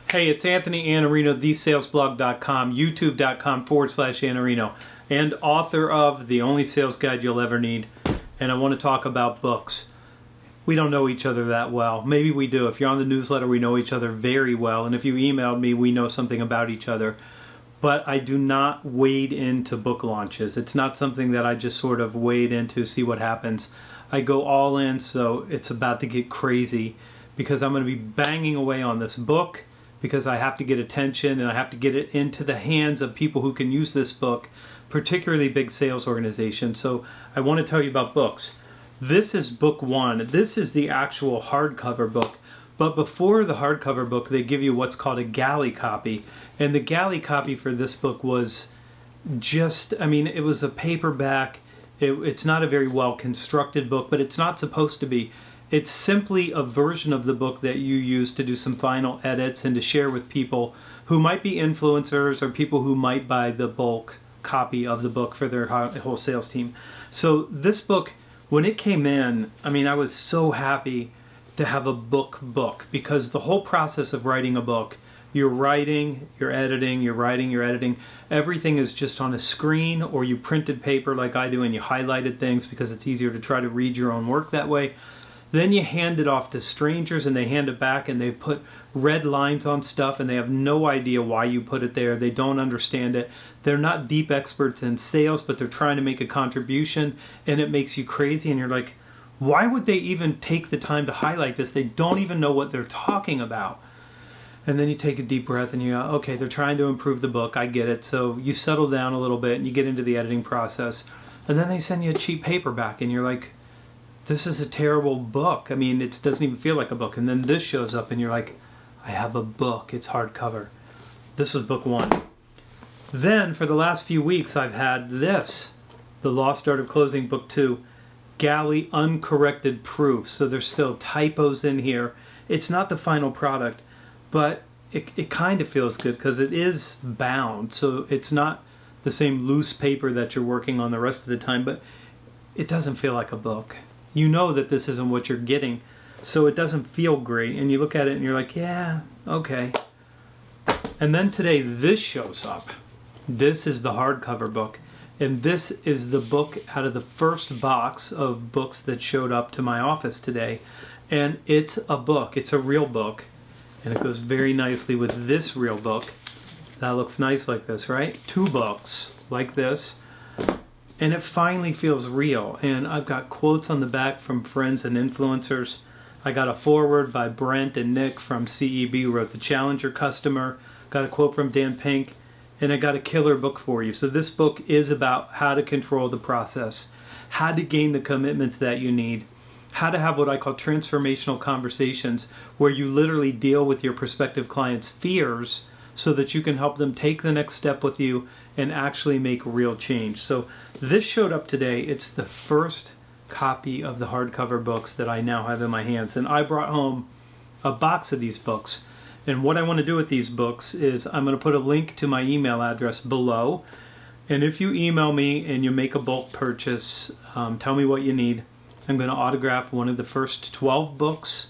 Hey, it's Anthony Iannarino, thesalesblog.com, youtube.com/Iannarino, and author of The Only Sales Guide You'll Ever Need. And I want to talk about books. We don't know each other that well. Maybe we do. If you're on the newsletter, we know each other very well. And if you emailed me, we know something about each other. But I do not wade into book launches. It's not something that I just sort of wade into, see what happens. I go all in, so it's about to get crazy because I'm going to be banging away on this book because I have to get attention and I have to get it into the hands of people who can use this book, particularly big sales organizations. So I want to tell you about books. This is book one. This is the actual hardcover book. But before the hardcover book, they give you what's called a galley copy. And the galley copy for this book was just, it was a paperback. It's not a very well constructed book, but it's not supposed to be. It's simply a version of the book that you use to do some final edits and to share with people who might be influencers or people who might buy the bulk copy of the book for their whole sales team. So this book, when it came in, I was so happy to have a book because the whole process of writing a book, you're writing, you're editing, you're writing, you're editing. Everything is just on a screen, or you printed paper like I do and you highlighted things because it's easier to try to read your own work that way. Then you hand it off to strangers and they hand it back and they put red lines on stuff and they have no idea why you put it there. They don't understand it. They're not deep experts in sales, but they're trying to make a contribution, and it makes you crazy and you're like, why would they even take the time to highlight this? They don't even know what they're talking about. And then you take a deep breath and you go, okay, they're trying to improve the book. I get it. So you settle down a little bit and you get into the editing process. And then they send you a cheap paperback and you're like, this is a terrible book. It doesn't even feel like a book. And then this shows up and you're like, I have a book. It's hardcover. This was book one. Then for the last few weeks, I've had this, The Lost Art of Closing, book two, Galley Uncorrected Proof. So there's still typos in here. It's not the final product, but it kind of feels good because it is bound. So it's not the same loose paper that you're working on the rest of the time, but it doesn't feel like a book. You know that this isn't what you're getting, so it doesn't feel great. And you look at it and you're like, yeah, okay. And then today this shows up. This is the hardcover book. And this is the book out of the first box of books that showed up to my office today. And it's a book. It's a real book. And it goes very nicely with this real book. That looks nice like this, right? Two books like this. And it finally feels real. And I've got quotes on the back from friends and influencers. I got a foreword by Brent and Nick from CEB, who wrote The Challenger Customer. Got a quote from Dan Pink. And I got a killer book for you. So this book is about how to control the process, how to gain the commitments that you need, how to have what I call transformational conversations, where you literally deal with your prospective clients' fears so that you can help them take the next step with you and actually make real change. So this showed up today. It's the first copy of the hardcover books that I now have in my hands. And I brought home a box of these books. And what I want to do with these books is I'm going to put a link to my email address below. And if you email me and you make a bulk purchase, tell me what you need. I'm going to autograph one of the first 12 books,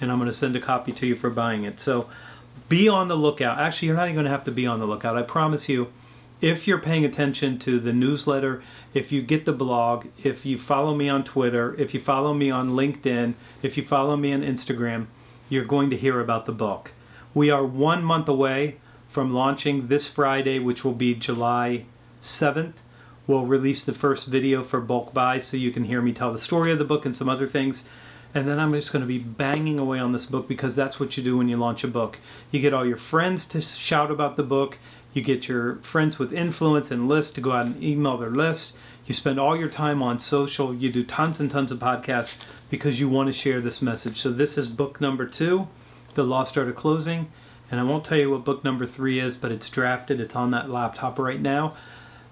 and I'm going to send a copy to you for buying it. So be on the lookout. Actually, you're not even going to have to be on the lookout. I promise you, if you're paying attention to the newsletter, if you get the blog, if you follow me on Twitter, if you follow me on LinkedIn, if you follow me on Instagram, you're going to hear about the book. We are 1 month away from launching this Friday, which will be July 7th. We'll release the first video for bulk buys so you can hear me tell the story of the book and some other things. And then I'm just going to be banging away on this book because that's what you do when you launch a book. You get all your friends to shout about the book. You get your friends with influence and lists to go out and email their list. You spend all your time on social. You do tons and tons of podcasts because you want to share this message. So this is book number 2, The Lost Art of Closing. And I won't tell you what book number 3 is, but it's drafted. It's on that laptop right now.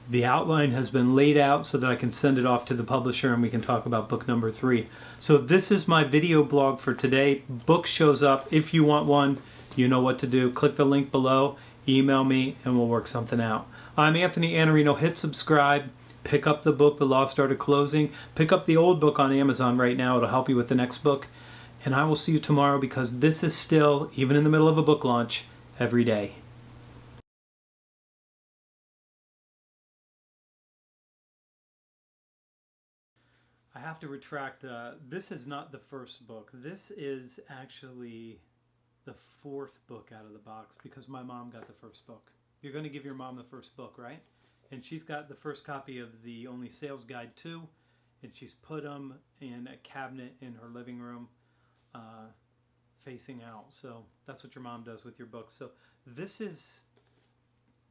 The outline has been laid out so that I can send it off to the publisher and we can talk about book number 3. So this is my video blog for today. Book shows up. If you want one, you know what to do. Click the link below, email me, and we'll work something out. I'm Anthony Iannarino. Hit subscribe. Pick up the book, The Lost Art of Closing. Pick up the old book on Amazon right now. It'll help you with the next book. And I will see you tomorrow because this is still, even in the middle of a book launch, every day. I have to retract, this is not the first book. This is actually the fourth book out of the box because my mom got the first book. You're going to give your mom the first book, right? And she's got the first copy of the Only Sales Guide 2, and she's put them in a cabinet in her living room facing out. So that's what your mom does with your books. So this is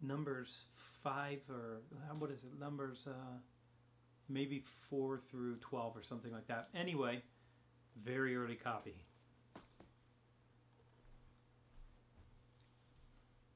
numbers 5, or what is it? Numbers maybe 4 through 12 or something like that. Anyway, very early copy.